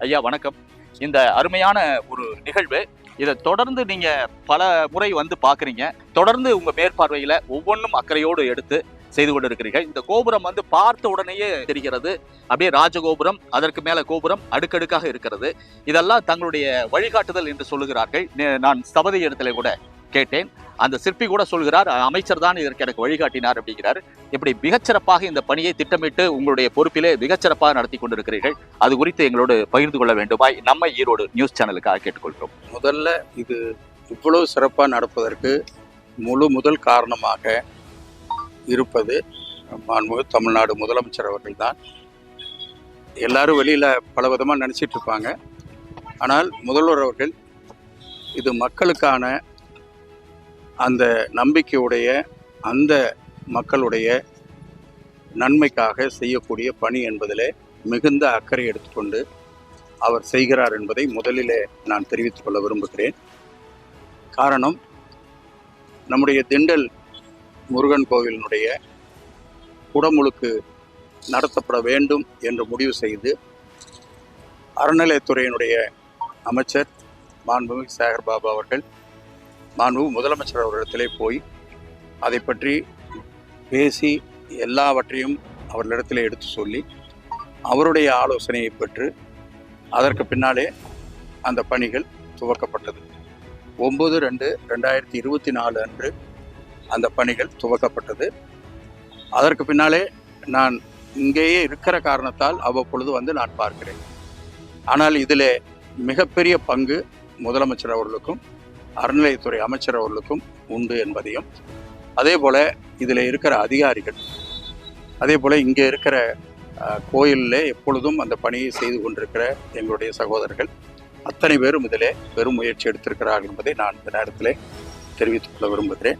ஐயா வணக்கம். இந்த அருமையான ஒரு நிகழ்வு. இதை தொடர்ந்து நீங்க பல முறை வந்து பாக்குறீங்க. தொடர்ந்து உங்க மேற்பார்வையில ஒவ்வொன்றும் அக்கறையோடு எடுத்து செய்து கொண்டிருக்கிறீர்கள். இந்த கோபுரம் வந்து பார்த்த உடனேயே தெரிகிறது. அப்படியே ராஜகோபுரம், அதற்கு மேல கோபுரம் அடுக்கடுக்காக இருக்கிறது. இதெல்லாம் தங்களுடைய வழிகாட்டுதல் என்று சொல்லுகிறார்கள். நான் சபதி இடத்துல கூட கேட்டேன். அந்த சிற்பி கூட சொல்கிறார், அமைச்சர் தான் இதற்கு எனக்கு வழிகாட்டினார் அப்படிங்கிறார். இப்படி மிகச்சிறப்பாக இந்த பணியை திட்டமிட்டு உங்களுடைய பொறுப்பிலே மிகச்சிறப்பாக நடத்தி கொண்டிருக்கிறீர்கள். அது குறித்து எங்களோடு பகிர்ந்து கொள்ள வேண்டுமாய் நம்ம ஈரோடு நியூஸ் சேனலுக்காக கேட்டுக்கொள்கிறோம். முதல்ல இது இவ்வளவு சிறப்பாக நடப்பதற்கு முதல் காரணமாக இருப்பது மாண்புமிகு தமிழ்நாடு முதலமைச்சர் அவர்கள் தான். எல்லாரும் வெளியில் பல விதமாக நினச்சிட்டு இருப்பாங்க. ஆனால் முதல்வர் அவர்கள் இது மக்களுக்கான அந்த நம்பிக்கையுடைய அந்த மக்களுடைய நன்மைக்காக செய்யக்கூடிய பணி என்பதிலே மிகுந்த அக்கறை எடுத்துக்கொண்டு அவர் செய்கிறார் என்பதை முதலிலே நான் தெரிவித்துக் கொள்ள விரும்புகிறேன். காரணம், நம்முடைய திண்டல் முருகன் கோவிலினுடைய குடமுழுக்கு நடத்தப்பட வேண்டும் என்று முடிவு செய்து அறநிலையத்துறையினுடைய அமைச்சர் மாண்புமிகு சேகர் பாபு அவர்கள் மாண்புமிகு முதலமைச்சர் அவர்களிடத்திலே போய் அதை பற்றி பேசி எல்லாவற்றையும் அவர்களிடத்திலே எடுத்து சொல்லி அவருடைய ஆலோசனையை பெற்று அதற்கு பின்னாலே அந்த பணிகள் துவக்கப்பட்டது. 9/2/2024 அன்று அந்த பணிகள் துவக்கப்பட்டது. அதற்கு பின்னாலே நான் இங்கேயே இருக்கிற காரணத்தால் அவ்வப்பொழுது வந்து நான் பார்க்கிறேன். ஆனால் இதில் மிகப்பெரிய பங்கு முதலமைச்சர் அவர்களுக்கும் அறநிலையத்துறை அமைச்சர் அவர்களுக்கும் உண்டு என்பதையும், அதே போல் இதில் இருக்கிற அதிகாரிகள், அதே போல் இங்கே இருக்கிற கோயிலில் எப்பொழுதும் அந்த பணியை செய்து கொண்டிருக்கிற எங்களுடைய சகோதரர்கள் அத்தனை பேரும் இதில் பெரும் முயற்சி எடுத்திருக்கிறார்கள் என்பதை நான் இந்த நேரத்தில் தெரிவித்துக் கொள்ள விரும்புகிறேன்.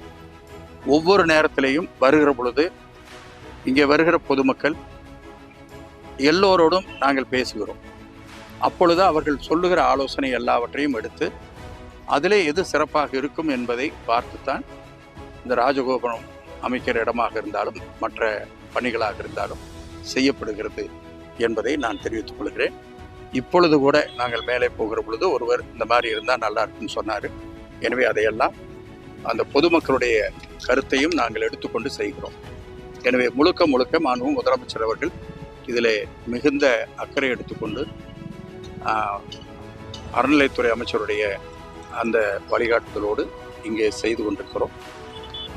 ஒவ்வொரு நேரத்திலையும் வருகிற பொழுது இங்கே வருகிற பொதுமக்கள் எல்லோரோடும் நாங்கள் பேசுகிறோம். அப்பொழுது அவர்கள் சொல்லுகிற ஆலோசனை எல்லாவற்றையும் எடுத்து அதிலே எது சிறப்பாக இருக்கும் என்பதை பார்த்துத்தான் இந்த ராஜகோபுரம் அமைக்கிற இடமாக இருந்தாலும் மற்ற பணிகளாக இருந்தாலும் செய்யப்படுகிறது என்பதை நான் தெரிவித்துக் கொள்கிறேன். இப்பொழுது கூட நாங்கள் மேலே போகிற பொழுது ஒருவர் இந்த மாதிரி இருந்தால் நல்லா இருக்குன்னு சொன்னார். எனவே அதையெல்லாம் அந்த பொதுமக்களுடைய கருத்தையும் நாங்கள் எடுத்துக்கொண்டு செய்கிறோம். எனவே முழுக்க மாண்பு முதலமைச்சர் அவர்கள் இதில் மிகுந்த அக்கறை எடுத்துக்கொண்டு அறநிலையத்துறை அமைச்சருடைய அந்த வழிகாட்டுதலோடு இங்கே செய்து கொண்டிருக்கிறோம்.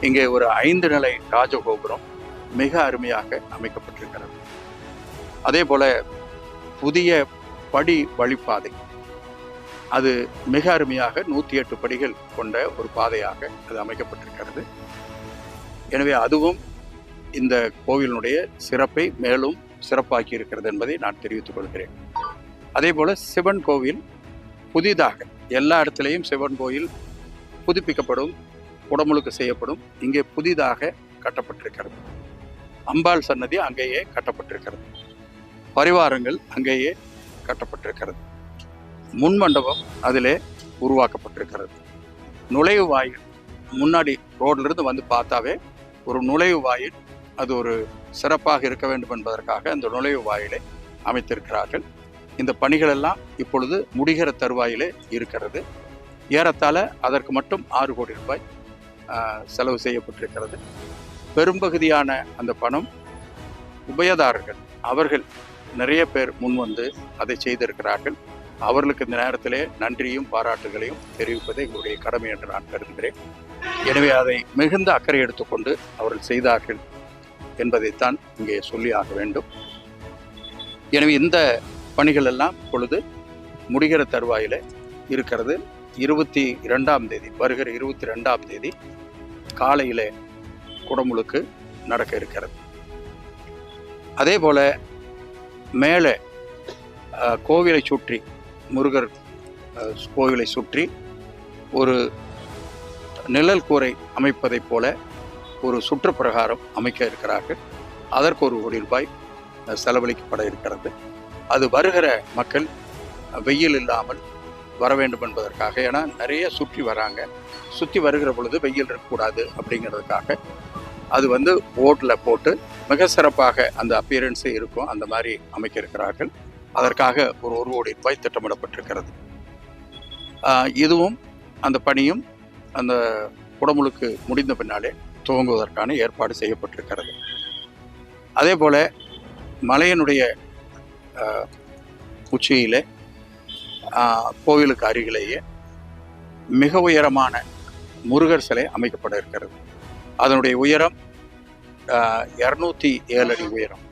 இங்கே ஒரு 5 நிலை ராஜகோபுரம் மிக அருமையாக அமைக்கப்பட்டிருக்கிறது. அதே போல புதிய படி வழிப்பாதை, அது மிக அருமையாக 108 படிகள் கொண்ட ஒரு பாதையாக அது அமைக்கப்பட்டிருக்கிறது. எனவே அதுவும் இந்த கோவிலினுடைய சிறப்பை மேலும் சிறப்பாக்கி இருக்கிறது என்பதை நான் தெரிவித்துக் கொள்கிறேன். அதே போல சிவன் கோவில் புதிதாக எல்லா இடத்துலையும் சிவன் கோயில் புதுப்பிக்கப்படும், குடமுழுக்கு செய்யப்படும். இங்கே புதிதாக கட்டப்பட்டிருக்கிறது. அம்பாள் சன்னதி அங்கேயே கட்டப்பட்டிருக்கிறது. பரிவாரங்கள் அங்கேயே கட்டப்பட்டிருக்கிறது. முன்மண்டபம் அதிலே உருவாக்கப்பட்டிருக்கிறது. நுழைவு வாயில் முன்னாடி ரோட்லிருந்து வந்து பார்த்தாவே ஒரு நுழைவு வாயில், அது ஒரு சிறப்பாக இருக்க வேண்டும் என்பதற்காக அந்த நுழைவு வாயிலை அமைத்திருக்கிறார்கள். இந்த பணிகள் எல்லாம் இப்பொழுது முடிகிற தருவாயிலே இருக்கிறது. ஏறத்தாழ அதற்கு மட்டும் 6 கோடி ரூபாய் செலவு செய்யப்பட்டிருக்கிறது. பெரும்பகுதியான அந்த பணம் உபயதாரர்கள் அவர்கள் நிறைய பேர் முன்வந்து அதை செய்திருக்கிறார்கள். அவர்களுக்கு இந்த நேரத்திலே நன்றியும் பாராட்டுகளையும் தெரிவிப்பது எங்களுடைய கடமை என்று நான் கருதுகிறேன். எனவே அதை மிகுந்த அக்கறை எடுத்துக்கொண்டு அவர்கள் செய்தார்கள் என்பதைத்தான் இங்கே சொல்லி ஆக வேண்டும். எனவே இந்த பணிகள் எல்லாம் இப்பொழுது முடிகிற தருவாயில் இருக்கிறது. 22ஆம் தேதி, வருகிற 22ஆம் தேதி காலையில் குடமுழுக்கு நடக்க இருக்கிறது. அதே போல மேலே கோவிலை சுற்றி, முருகர் கோவிலை சுற்றி ஒரு நிழல் கூரை அமைப்பதைப் போல ஒரு சுற்றுப்பிரகாரம் அமைக்க இருக்கிறார்கள். அதற்கு 1 கோடி ரூபாய் செலவழிக்கப்பட இருக்கிறது. அது வருகிற மக்கள் வெயில் இல்லாமல் வர வேண்டும் என்பதற்காக, ஏன்னா நிறைய சுற்றி வராங்க, சுற்றி வருகிற பொழுது வெயில் இருக்கக்கூடாது அப்படிங்கிறதுக்காக அது ஓட்டில் போட்டு மிக சிறப்பாக அந்த அப்பியரன்ஸே இருக்கும், அந்த மாதிரி அமைக்க இருக்கிறார்கள். அதற்காக ஒரு 1 கோடி ரூபாய் திட்டமிடப்பட்டிருக்கிறது. இதுவும் அந்த பணியும் அந்த குடமுழுக்கு முடிந்த பின்னாலே துவங்குவதற்கான ஏற்பாடு செய்யப்பட்டிருக்கிறது. அதே போல மலையினுடைய உச்சியிலே கோவிலுக்கு அருகிலேயே மிக உயரமான முருகர் சிலை அமைக்கப்பட இருக்கிறது. அதனுடைய உயரம் 207 அடி உயரம்.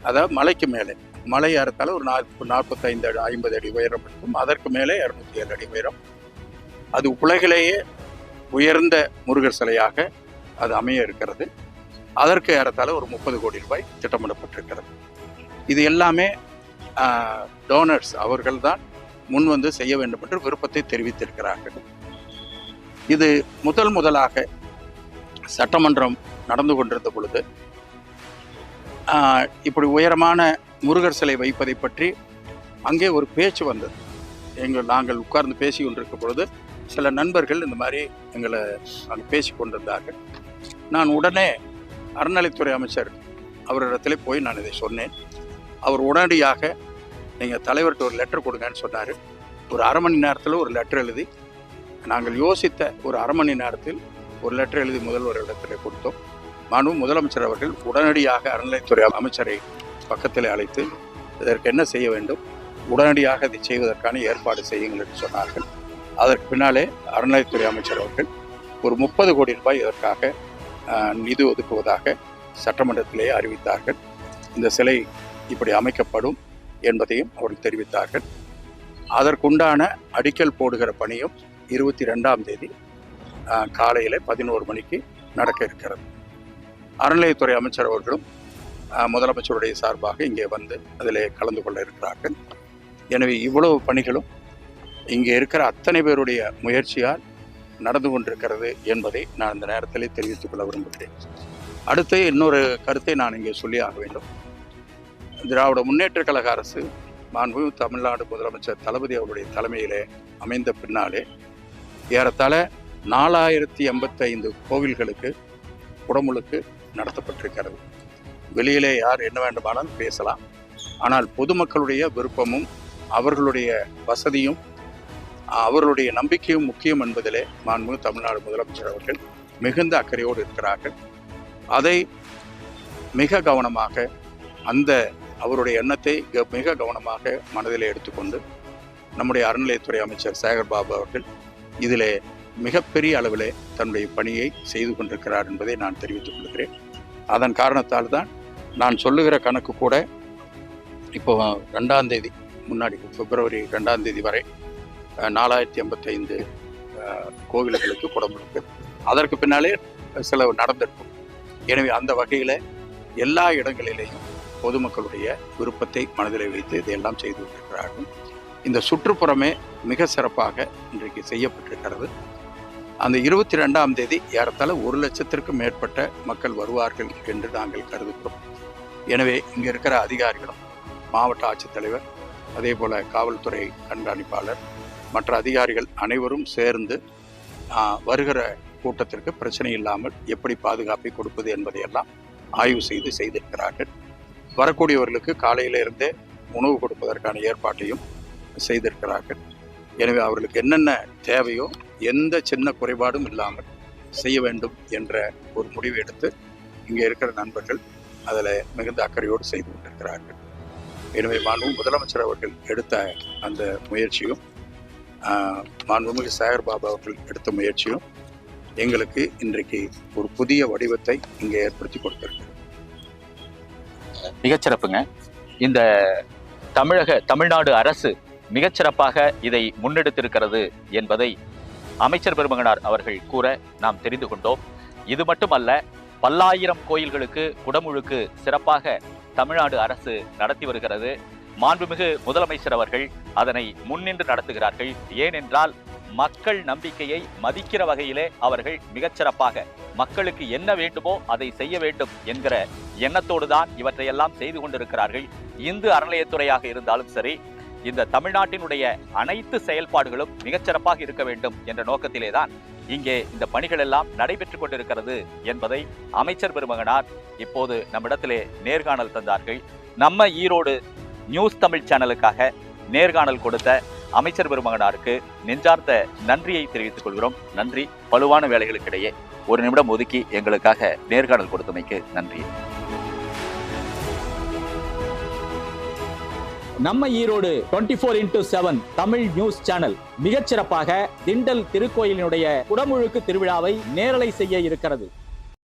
அதாவது மலைக்கு மேலே, மலை ஏறத்தால ஒரு 45 அடி 50 அடி உயரம் இருக்கும். அதற்கு மேலே 207 அடி உயரம். அது உலகிலேயே உயர்ந்த முருகர் சிலையாக அது அமைய இருக்கிறது. அதற்கு ஏறத்தால ஒரு 30 கோடி ரூபாய் திட்டமிடப்பட்டிருக்கிறது. இது எல்லாமே டோனர்ஸ் அவர்கள் தான் முன் வந்து செய்ய வேண்டும் என்று விருப்பத்தை தெரிவித்திருக்கிறார்கள். இது முதலாக சட்டமன்றம் நடந்து கொண்டிருந்த பொழுது இப்படி உயரமான முருகர் சிலை வைப்பதை பற்றி அங்கே ஒரு பேச்சு வந்தது. நாங்கள் உட்கார்ந்து பேசி கொண்டிருக்க பொழுது சில நண்பர்கள் இந்த மாதிரி எங்களை அங்கே பேசி கொண்டிருந்தார்கள். நான் உடனே அறநிலைத்துறை அமைச்சர் அவரிடத்துல போய் நான் இதை சொன்னேன். அவர் உடனடியாக நீங்கள் தலைவர்கிட்ட ஒரு லெட்டர் கொடுங்கன்னு சொன்னார். ஒரு அரை மணி நேரத்தில் ஒரு லெட்டர் எழுதி, நாங்கள் யோசித்த ஒரு அரை மணி நேரத்தில் ஒரு லெட்டர் எழுதி முதல்வரிடத்தில் கொடுத்தோம். முதலமைச்சர் அவர்கள் உடனடியாக அறநிலைத்துறை அமைச்சரை பக்கத்தில் அழைத்து இதற்கு என்ன செய்ய வேண்டும், உடனடியாக இதை செய்வதற்கான ஏற்பாடு செய்யுங்கள் என்று சொன்னார்கள். அதற்கு பின்னாலே அறநிலைத்துறை அமைச்சர் அவர்கள் ஒரு 30 கோடி ரூபாய் இதற்காக நிதி ஒதுக்குவதாக சட்டமன்றத்திலேயே அறிவித்தார்கள். இந்த சிலை இப்படி அமைக்கப்படும் என்பதையும் அவர்கள் தெரிவித்தார்கள். அதற்குண்டான அடிக்கல் போடுகிற பணியும் 22ஆம் தேதி காலையில் 11 மணிக்கு நடக்க இருக்கிறது. அறநிலையத்துறை அமைச்சர் அவர்களும் முதலமைச்சருடைய சார்பாக இங்கே வந்து அதில் கலந்து கொள்ள இருக்கிறார்கள். எனவே இவ்வளவு பணிகளும் இங்கே இருக்கிற அத்தனை பேருடைய முயற்சியால் நடந்து கொண்டிருக்கிறது என்பதை நான் இந்த நேரத்திலே தெரிவித்துக் கொள்ள விரும்புகிறேன். அடுத்து இன்னொரு கருத்தை நான் இங்கே சொல்லி ஆக வேண்டும். திராவிட முன்னேற்ற கழக அரசு மாண்பு தமிழ்நாடு முதலமைச்சர் தளபதி அவருடைய தலைமையிலே அமைந்த பின்னாலே ஏறத்தாழ 4085 கோவில்களுக்கு குடமுழுக்கு நடத்தப்பட்டிருக்கிறது. வெளியிலே யார் என்ன வேண்டுமானாலும் பேசலாம். ஆனால் பொதுமக்களுடைய விருப்பமும் அவர்களுடைய வசதியும் அவர்களுடைய நம்பிக்கையும் முக்கியம் என்பதிலே மாண்பு தமிழ்நாடு முதலமைச்சர் அவர்கள் மிகுந்த அக்கறையோடு இருக்கிறார்கள். அதை மிக கவனமாக அந்த அவருடைய எண்ணத்தை மிக கவனமாக மனதிலே எடுத்துக்கொண்டு நம்முடைய அறநிலையத்துறை அமைச்சர் சேகர் பாபு அவர்கள் இதிலே மிகப்பெரிய அளவிலே தன்னுடைய பணியை செய்து கொண்டிருக்கிறார் என்பதை நான் தெரிவித்துக் கொள்கிறேன். அதன் காரணத்தால் தான் நான் சொல்லுகிற கணக்கு கூட இப்போ 2ஆம் தேதி முன்னாடி பிப்ரவரி 2ஆம் தேதி வரை 4085 கோவில்களுக்கு குடமுழுக்கு, அதற்கு பின்னாலே சில நடந்திருக்கும். எனவே அந்த வகையில் எல்லா இடங்களிலேயும் பொதுமக்களுடைய விருப்பத்தை மனதில் வைத்து இதையெல்லாம் செய்து கொண்டிருக்கிறார்கள். இந்த சுற்றுப்புறமே மிக சிறப்பாக இன்றைக்கு செய்யப்பட்டிருக்கிறது. அந்த 22ஆம் தேதி ஏறத்தாழ 1 லட்சத்திற்கும் மேற்பட்ட மக்கள் வருவார்கள் என்று நாங்கள் கருதுகிறோம். எனவே இங்கே இருக்கிற அதிகாரிகளும், மாவட்ட ஆட்சித்தலைவர், அதே போல காவல்துறை கண்காணிப்பாளர், மற்ற அதிகாரிகள் அனைவரும் சேர்ந்து வருகிற கூட்டத்திற்கு பிரச்சனை இல்லாமல் எப்படி பாதுகாப்பை கொடுப்பது என்பதையெல்லாம் ஆய்வு செய்திருக்கிறார்கள். வரக்கூடியவர்களுக்கு காலையிலிருந்தே உணவு கொடுப்பதற்கான ஏற்பாட்டையும் செய்திருக்கிறார்கள். எனவே அவர்களுக்கு என்னென்ன தேவையோ எந்த சின்ன குறைபாடும் இல்லாமல் செய்ய வேண்டும் என்ற ஒரு முடிவு எடுத்து இங்கே இருக்கிற நண்பர்கள் அதில் மிகுந்த அக்கறையோடு செய்து கொண்டிருக்கிறார்கள். எனவே முதலமைச்சர் அவர்கள் எடுத்த அந்த முயற்சியும் மாண்புமிகு சேகர் பாபு அவர்கள் எடுத்த முயற்சியும் எங்களுக்கு இன்றைக்கு ஒரு புதிய வடிவத்தை இங்கே ஏற்படுத்தி கொடுத்திருக்கு. மிகச்சிறப்புங்க. இந்த தமிழ்நாடு அரசு மிகச்சிறப்பாக இதை முன்னெடுத்திருக்கிறது என்பதை அமைச்சர் பெருமகனார் அவர்கள் கூற நாம் தெரிந்து கொண்டோம். இது மட்டுமல்ல, பல்லாயிரம் கோயில்களுக்கு குடமுழுக்கு சிறப்பாக தமிழ்நாடு அரசு நடத்தி வருகிறது. மாண்புமிகு முதலமைச்சர் அவர்கள் அதனை முன்னின்று நடத்துகிறார்கள். ஏனென்றால் மக்கள் நம்பிக்கையை மதிக்கிற வகையிலே அவர்கள் மிகச்சிறப்பாக மக்களுக்கு என்ன வேண்டுமோ அதை செய்ய வேண்டும் என்கிற எண்ணத்தோடு தான் இவற்றையெல்லாம் செய்து கொண்டிருக்கிறார்கள். இந்து அறநிலையத்துறையாக இருந்தாலும் சரி, இந்த தமிழ்நாட்டினுடைய அனைத்து செயல்பாடுகளும் மிகச்சிறப்பாக இருக்க வேண்டும் என்ற நோக்கத்திலே தான் இங்கே இந்த பணிகள் எல்லாம் நடைபெற்றுக் கொண்டிருக்கிறது என்பதை அமைச்சர் பெருமகனார் இப்போது நம்மிடத்திலே நேர்காணல் தந்தார்கள். நம்ம ஈரோடு நியூஸ் தமிழ் சேனலுக்காக நேர்காணல் கொடுத்த அமைச்சர் பெருமகனாருக்கு நெஞ்சார்த்த நன்றியை தெரிவித்துக் கொள்கிறோம். நன்றி. பலுவான வேலைகளுக்கிடையே ஒரு நிமிடம் ஒதுக்கி எங்களுக்காக நேர்காணல் கொடுத்தமைக்கு நன்றி. நம்ம Erode 24x7 Tamil news channel மிகச்சிறப்பாக திண்டல் திருக்கோயிலினுடைய குடமுழுக்கு திருவிழாவை நேரலை செய்ய இருக்கிறது.